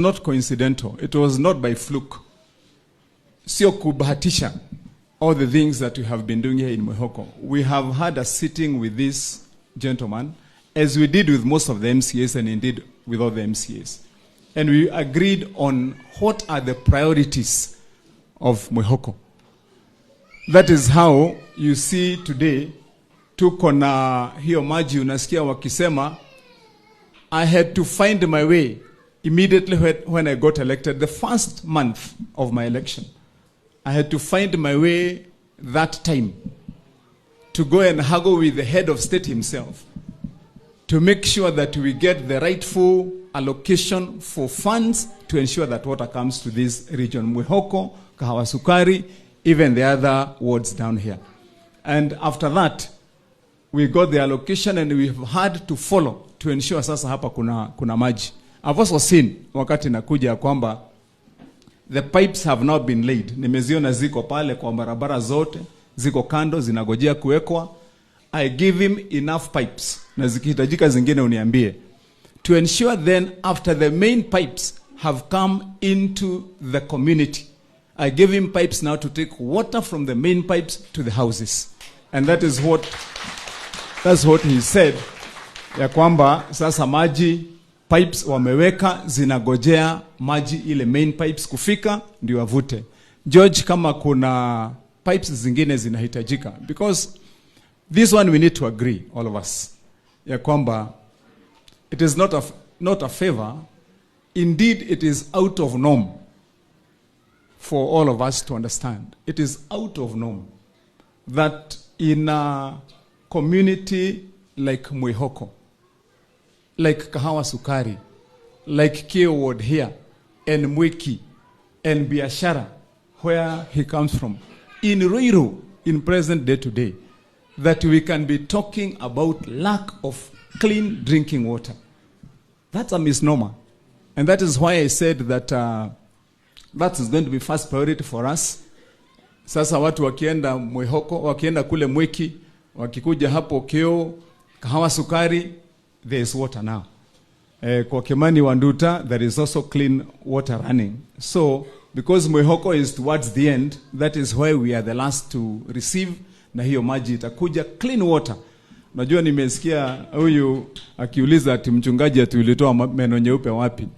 Not coincidental. It was not by fluke. Sio kubahatisha all the things that we have been doing here in Mwihoko. We have had a sitting with this gentleman, as we did with most of the MCAs and indeed with all the MCAs. And we agreed on what are the priorities of Mwihoko. That is how you see today, tuko na hiyo maji unasikia wakisema, I had to find my way immediately when I got elected, the first month of my election. I had to find my way that time to go and haggle with the head of state himself to make sure that we get the rightful allocation for funds to ensure that water comes to this region. Mwihoko, Kahawa Sukari, even the other wards down here. And after that, we got the allocation and we've had to follow to ensure sasa hapa kuna maji. I've also seen wakati nakuja kwamba the pipes have now been laid. Nimeziona ziko pale kwa barabara zote, ziko kando zinagojea kuwekwa. I give him enough pipes na zikihitajika zingine uniambie, to ensure then after the main pipes have come into the community, I gave him pipes now to take water from the main pipes to the houses. And that's what he said, ya kwamba sasa maji pipes wameweka zinagojea maji ile main pipes kufika ndio wavute. George, kama kuna pipes zingine zinahitajika, because this one we need to agree, all of us, ya kwamba it is not a favor, indeed it is out of norm for all of us to understand. It is out of norm that in a community like Mwihoko, like Kahawa Sukari, like Kio Ward here, and Mwiki, and Biashara, where he comes from, in Ruiru, in present day today, that we can be talking about lack of clean drinking water. That's a misnomer. And that is why I said that that is going to be first priority for us. Sasa watu wakienda Mwihoko, wakienda kule Mwiki, wakikuja hapo Kio, Kahawa Sukari, there is water now. Kwa Kimani Wanduta, there is also clean water running. So, because Mwihoko is towards the end, that is why we are the last to receive, na hiyo maji itakuja clean water. Najua nimesikia huyu akiuliza ati mchungaji ati ulitoa meno nyeupe wapi.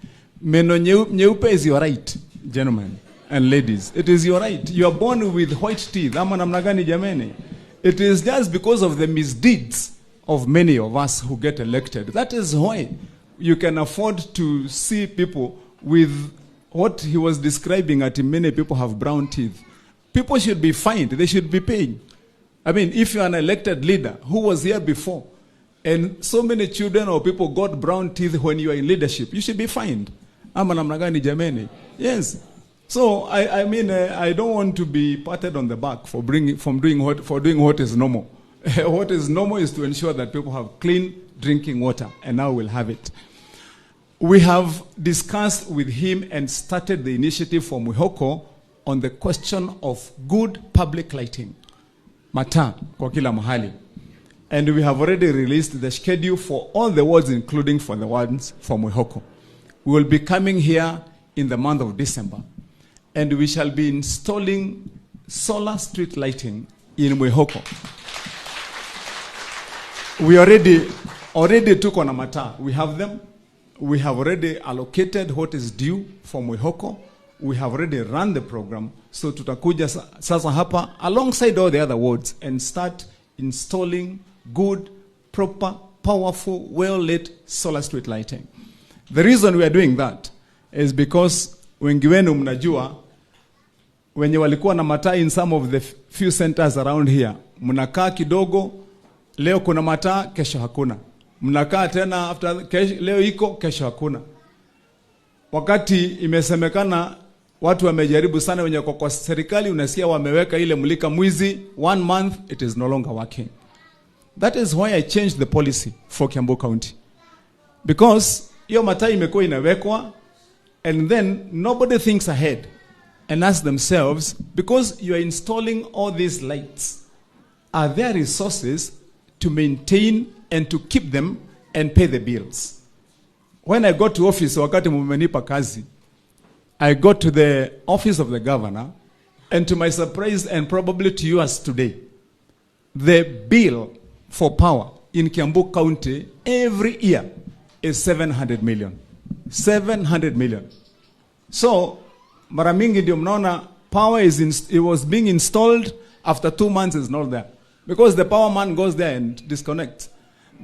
Meno nyeupe is your right, gentlemen and ladies. It is your right. You are born with white teeth. Ama namna gani jameni? It is just because of the misdeeds of many of us who get elected. That is why you can afford to see people with what he was describing, that many people have brown teeth. People should be fined. They should be paid. I mean, if you're an elected leader who was here before, and so many children or people got brown teeth when you are in leadership, you should be fined. Ama namna gani jameni? Yes. So I mean, I don't want to be patted on the back for doing what is normal. What is normal is to ensure that people have clean drinking water, and now we'll have it. We have discussed with him and started the initiative for Mwihoko on the question of good public lighting. Mata kwa kila mahali. And we have already released the schedule for all the wards, including for the ones for Mwihoko. We will be coming here in the month of December, and we shall be installing solar street lighting in Mwihoko. We already took on a matter. We have them. We have already allocated what is due for Mwihoko. We have already run the program. So tutakuja sasa hapa alongside all the other wards and start installing good, proper, powerful, well-lit solar street lighting. The reason we are doing that is because wengi wenu mnajua wenye walikuwa na mataa in some of the few centers around here, mnakaa kidogo, leo kuna mataa, kesho hakuna. Mnakaa tena after leo iko, kesho hakuna. Wakati imesemekana watu wamejaribu sana wenye kwa serikali, unasikia wameweka ile mulika mwizi, 1 month, it is no longer working. That is why I changed the policy for Kiambu County. Because hiyo mataa imekuwa inawekwa, and then nobody thinks ahead and asks themselves, because you are installing all these lights, are there resources to maintain and to keep them and pay the bills? When I got to office, wakati mumenipa kazi, I got to the office of the governor, and to my surprise, and probably to yours today, the bill for power in Kiambu County every year is 700 million. 700 million. So, mara mingi ndio mnaona power it was being installed, after 2 months it's not there. Because the power man goes there and disconnects.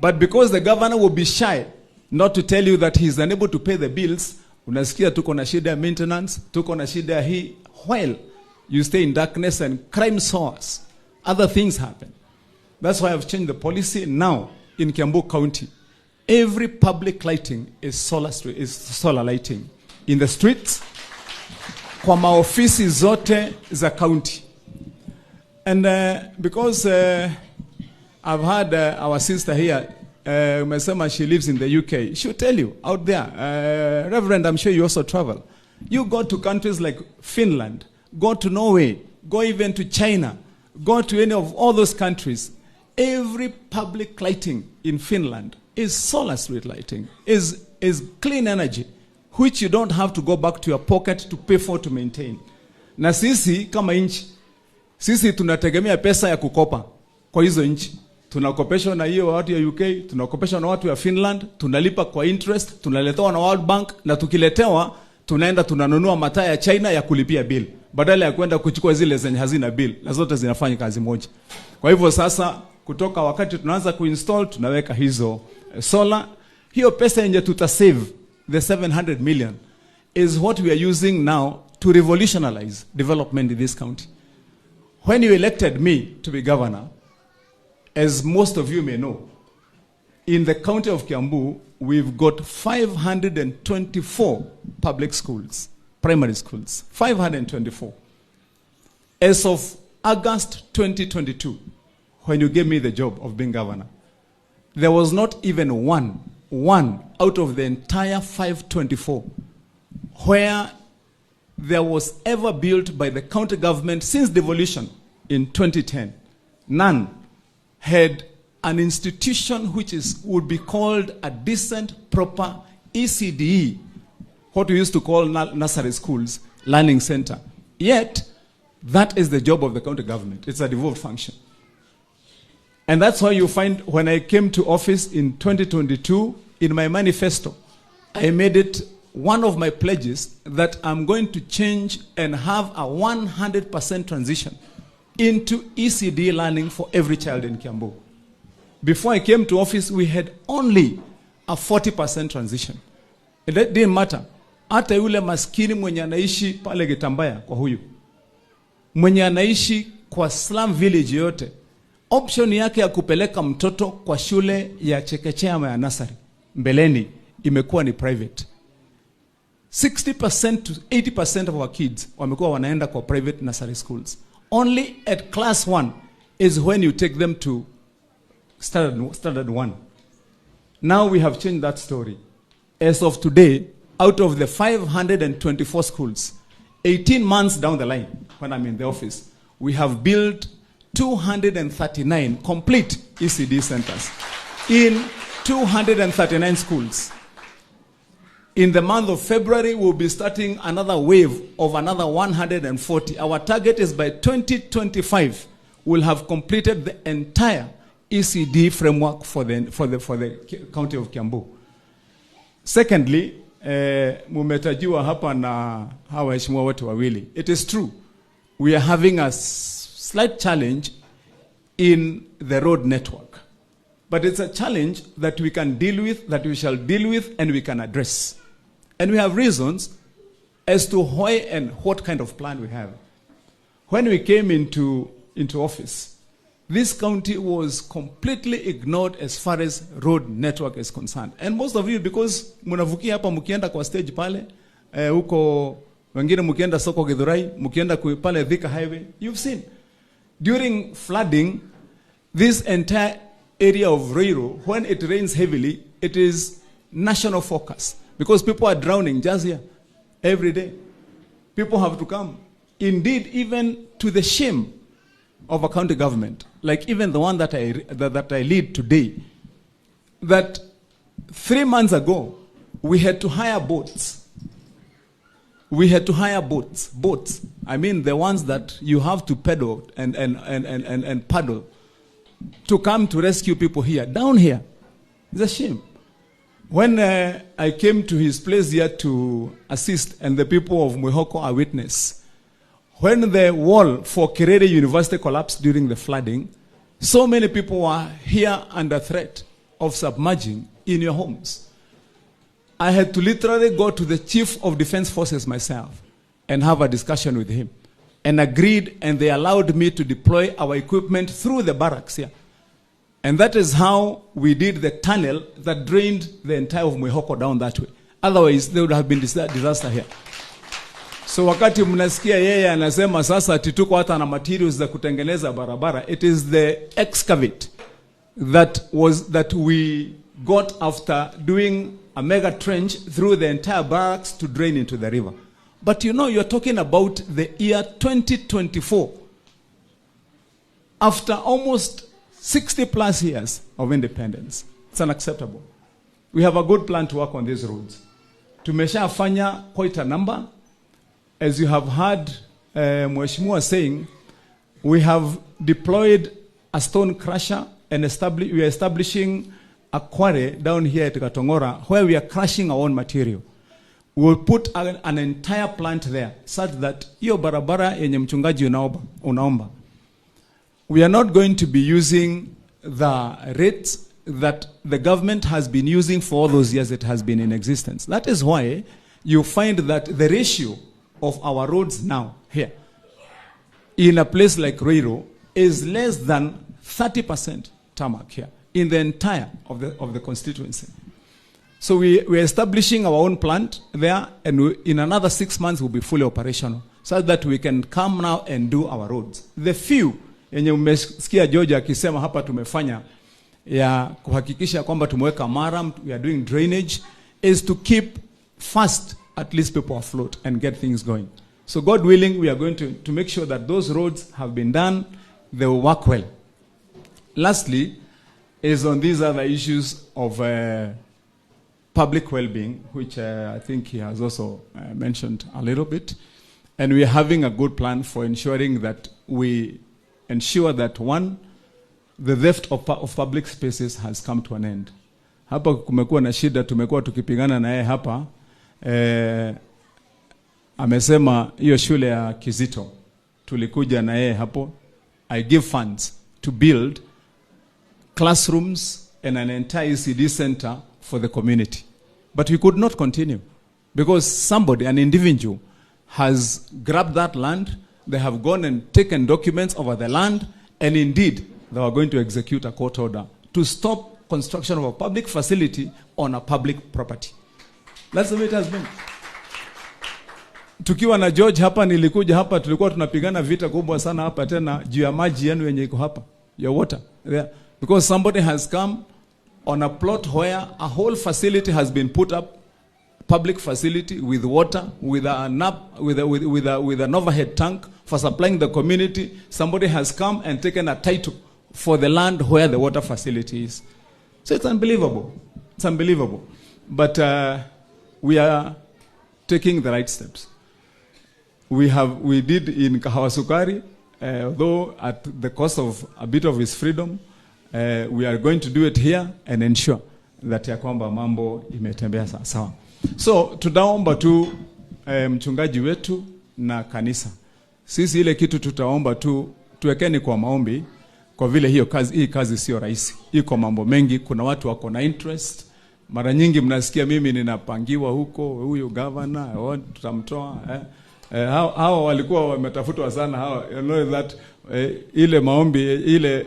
But because the governor will be shy not to tell you that he's unable to pay the bills, unasikia tuko na shida ya maintenance, tuko na shida ya hii, while you stay in darkness and crime soars. Other things happen. That's why I've changed the policy now in Kiambu County. Every public lighting is solar lighting. In the streets, kwa maofisi zote za county. And because I've had our sister here, Mesema, she lives in the UK. She'll tell you out there, Reverend, I'm sure you also travel. You go to countries like Finland, go to Norway, go even to China, go to any of all those countries. Every public lighting in Finland is solar street lighting, is clean energy, which you don't have to go back to your pocket to pay for to maintain. Na sisi kama inchi, sisi tunategemea pesa ya kukopa kwa hizo inchi. Tunakopeshwa na hiyo watu ya UK, tunakopeshwa na watu ya Finland, tunalipa kwa interest, tunaletewa na World Bank, na tukiletewa tunaenda tunanunua mataa ya China ya kulipia bill, badala ya kwenda kuchukua zile zenye hazina bill, na zote zinafanya kazi moja. Kwa hivyo sasa, kutoka wakati tunaanza kuinstall, tunaweka hizo solar. Hiyo pesa yenye tutasave, the 700 million, is what we are using now to revolutionize development in this county. When you elected me to be governor, as most of you may know, in the county of Kiambu, we've got 524 public schools, primary schools, 524. As of August 2022, when you gave me the job of being governor, there was not even one out of the entire 524 where there was ever built by the county government since devolution in 2010. None had an institution which would be called a decent, proper ECDE, what we used to call nursery schools, learning center. Yet, that is the job of the county government. It's a devolved function. And that's why you find when I came to office in 2022, in my manifesto, I made it one of my pledges that I'm going to change and have a 100% transition into ECD learning for every child in Kiambu. Before I came to office, we had only a 40% transition. And that didn't matter. Hata yule maskini mwenye anaishi pale Gitambaya kwa huyu, mwenye anaishi kwa slum village yote, option yake ya kupeleka mtoto kwa shule ya chekechea ama ya nasari mbeleni imekuwa ni private. 60% to 80% of our kids wamekuwa wanaenda kwa private nursery schools. Only at class 1 is when you take them to standard 1. Now we have changed that story. As of today, out of the 524 schools, 18 months down the line, when I'm in the office, we have built 239 complete ECD centers in 239 schools. In the month of February, we'll be starting another wave of another 140. Our target is by 2025, we'll have completed the entire ECD framework for the county of Kiambu. Secondly, mumetajiwa hapa na hawa waheshimiwa wote wawili. It is true, we are having a slight challenge in the road network. But it's a challenge that we can deal with, that we shall deal with, and we can address. And we have reasons as to why and what kind of plan we have. When we came into office, this county was completely ignored as far as road network is concerned. And most of you, because munavukia hapa mukienda kwa stage pale, huko wengine mukienda soko Githurai, mukienda pale Thika Highway, you've seen. During flooding, this entire area of Ruiru, when it rains heavily, it is national focus. Because people are drowning just here every day. People have to come. Indeed, even to the shame of a county government, like even the one that I lead today, that 3 months ago, we had to hire boats we had to hire boats. Boats. I mean the ones that you have to pedal and paddle to come to rescue people here. Down here. It's a shame. When I came to his place here to assist, and the people of Mwihoko are witness, when the wall for Kirere University collapsed during the flooding, so many people were here under threat of submerging in your homes. I had to literally go to the Chief of Defense Forces myself and have a discussion with him, and agreed, and they allowed me to deploy our equipment through the barracks here. And that is how we did the tunnel that drained the entire of Mwihoko down that way. Otherwise, there would have been disaster here. So wakati mnasikia yeye anasema sasa ati tuko hata na materials za kutengeneza barabara, it is the excavate that we got after doing a mega trench through the entire barracks to drain into the river. But you know, you're talking about the year 2024. After almost 60 plus years of independence. It's unacceptable. We have a good plan to work on these roads. Tumeshafanya quite a number. As you have heard Mheshimiwa saying, we have deployed a stone crusher and we are establishing a quarry down here at Katongora where we are crushing our own material. We will put an entire plant there such that hiyo barabara yenye mchungaji unaomba. We are not going to be using the rates that the government has been using for all those years it has been in existence. That is why you find that the ratio of our roads now here in a place like Ruiru is less than 30% tarmac here in the entire of the constituency. So we are establishing our own plant there, and in another 6 months we'll be fully operational so that we can come now and do our roads. The few yenye umesikia George akisema hapa tumefanya ya kuhakikisha kwamba tumeweka maram, we are doing drainage, is to keep fast at least people afloat and get things going. So God willing, we are going to make sure that those roads have been done, they will work well. Lastly, is on these other issues of public well-being, which I think he has also mentioned a little bit. And we are having a good plan for ensuring that we ensure that one, the theft of public spaces has come to an end. Hapa kumekuwa na shida, tumekuwa tukipigana na yeye hapa. Amesema hiyo shule ya Kizito, tulikuja na yeye hapo. I give funds to build classrooms and an entire ECD center for the community. But we could not continue because somebody, an individual, has grabbed that land. They have gone and taken documents over the land, and indeed, they were going to execute a court order to stop construction of a public facility on a public property. That's the way it has been. Tukiwa na George hapa, nilikuja hapa, tulikuwa tunapigana vita kubwa sana hapa tena juu ya maji yenu yenye iko hapa, your water there, because somebody has come on a plot where a whole facility has been put up, public facility with water, with an overhead tank for supplying the community. Somebody has come and taken a title for the land where the water facility is. So it's unbelievable. It's unbelievable. But we are taking the right steps. We did in Kahawasukari, though at the cost of a bit of his freedom, we are going to do it here and ensure that ya kwamba mambo imetembea sawa. So tutaomba tu mchungaji wetu na kanisa. Sisi ile kitu tutaomba tu tuwekeni kwa maombi, kwa vile hii kazi sio rahisi. Iko mambo mengi, kuna watu wako na interest. Mara nyingi mnasikia mimi ninapangiwa huko, huyu governor tutamtoa hao walikuwa wametafutwa sana hao, you know that ile maombi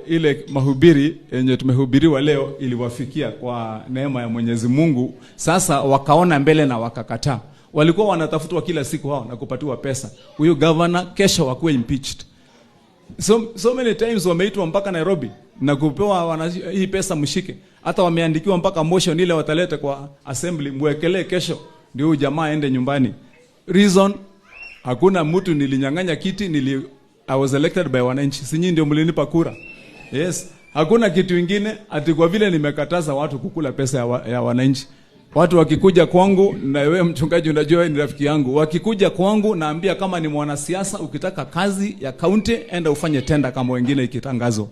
ile mahubiri yenye tumehubiriwa leo iliwafikia kwa neema ya Mwenyezi Mungu. Sasa wakaona mbele na wakakataa. Walikuwa wanatafutwa kila siku hao na kupatiwa pesa. Huyu governor kesho wakuwe impeached. So many times wameitwa mpaka Nairobi na kupewa hii pesa mshike. Hata wameandikiwa mpaka motion ile watalete kwa assembly, muwekelee kesho ndio jamaa aende nyumbani. Reason, hakuna mtu nilinyang'anya kiti, I was elected by wananchi. Sinyi ndio mlinipa kura. Yes. Hakuna kitu kingine ati kwa vile nimekataza watu kukula pesa ya wananchi. Watu wakikuja kwangu, na wewe mchungaji unajua ni rafiki yangu, wakikuja kwangu naambia kama ni mwanasiasa, ukitaka kazi ya kaunti enda ufanye tenda kama wengine ikitangazo,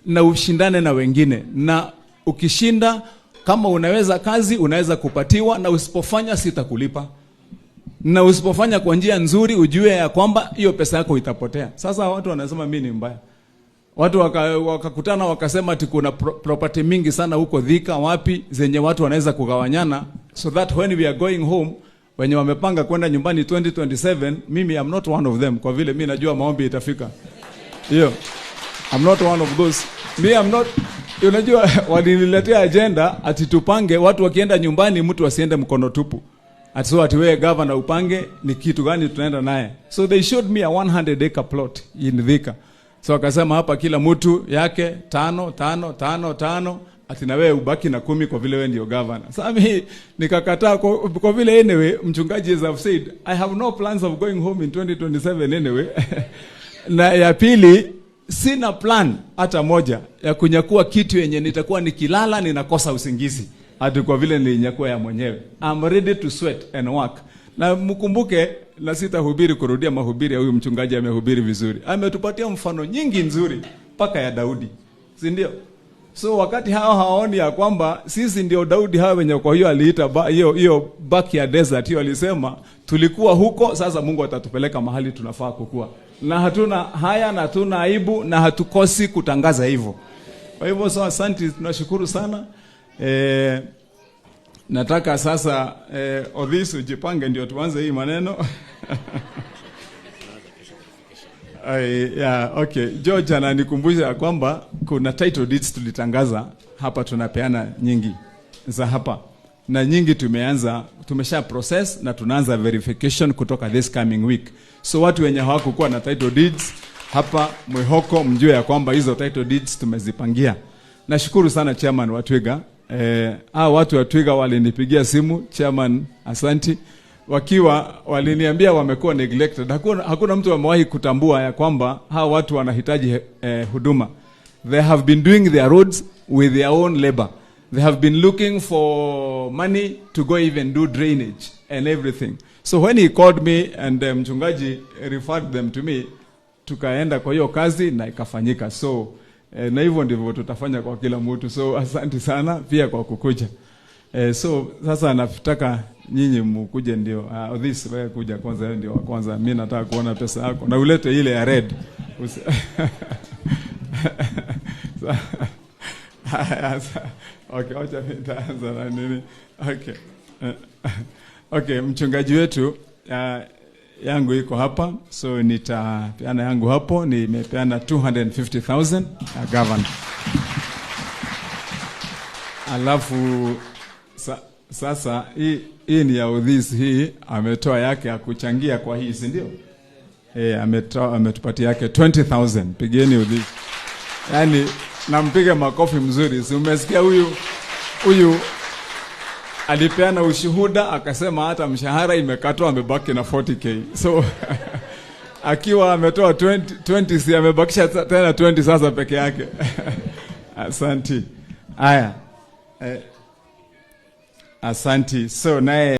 na ushindane na wengine, na ukishinda kama unaweza kazi unaweza kupatiwa, na usipofanya sitakulipa, na usipofanya kwa njia nzuri ujue ya kwamba hiyo pesa yako itapotea. Sasa watu wanasema mimi ni mbaya. Watu wakakutana wakasema ati kuna property mingi sana huko Thika wapi zenye watu wanaweza kugawanyana, so that when we are going home, wenye wamepanga kwenda nyumbani 2027, mimi I'm not one of them, kwa vile mimi najua maombi itafika. Hiyo I'm not one of those. Me I'm not, unajua waliniletea agenda ati tupange watu wakienda nyumbani mtu asiende mkono tupu. Ati so ati wewe governor upange ni kitu gani tunaenda naye. So they showed me a 100-acre plot in Thika. So akasema hapa kila mtu yake 5 ati na wewe ubaki na 10 kwa vile wewe ndio governor. Sasa mimi nikakataa kwa vile anyway mchungaji has said I have no plans of going home in 2027 anyway. Na ya pili sina plan hata moja ya kunyakua kitu yenye nitakuwa nikilala ninakosa usingizi. Hadi kwa vile nilinyakua ya mwenyewe. I'm ready to sweat and work. Na mkumbuke, na sitahubiri kurudia mahubiri ya huyu mchungaji, amehubiri vizuri. Ametupatia mfano nyingi nzuri mpaka ya Daudi. Si ndio? So wakati hao hawaoni ya kwamba sisi ndio Daudi hao wenye kwa hiyo aliita hiyo backyard desert, hiyo alisema tulikuwa huko, sasa Mungu atatupeleka mahali tunafaa kukua. Na hatuna haya na hatuna aibu na hatukosi kutangaza hivyo. Kwa hivyo so asante, tunashukuru sana. Nataka sasa Odhis ujipange ndio tuanze hii maneno. Yeah, okay. George ananikumbusha kwamba kuna title deeds tulitangaza hapa, tunapeana nyingi za hapa. Na nyingi tumesha process na tunaanza verification kutoka this coming week. So watu wenye hawakukuwa na title deeds hapa Mwihoko mjue ya kwamba hizo title deeds tumezipangia. Nashukuru sana chairman wa Twiga. Watu wa Twiga walinipigia simu, chairman asanti, wakiwa waliniambia wamekuwa neglected. Hakuna mtu amewahi kutambua ya kwamba hawa watu wanahitaji huduma. They have been doing their roads with their own labor. They have been looking for money to go even do drainage and everything. So when he called me and mchungaji referred them to me, tukaenda kwa hiyo kazi na ikafanyika. So na hivyo ndivyo tutafanya kwa kila mtu. So asante sana pia kwa kukuja. So sasa nataka nyinyi mkuje ndio. This wewe kuja kwanza, ndio kwanza. Mimi nataka kuona pesa yako na ulete ile ya red. Okay, acha nitaanza na nini. Okay. Okay, mchungaji wetu yangu iko hapa, so nitapeana yangu hapo. Nimepeana 250,000 ya governor. Alafu sasa hii ni ya Odhis, hii ametoa yake ya kuchangia kwa hii, si ndio? Ametupatia yake 20,000. Pigeni Odhis. Yaani nampige makofi mzuri. Si umesikia huyu alipeana ushuhuda akasema hata mshahara imekatwa amebaki na 40k. So akiwa ametoa 20 si amebakisha tena 20 sasa peke yake. Asante. Haya. Asante. So naye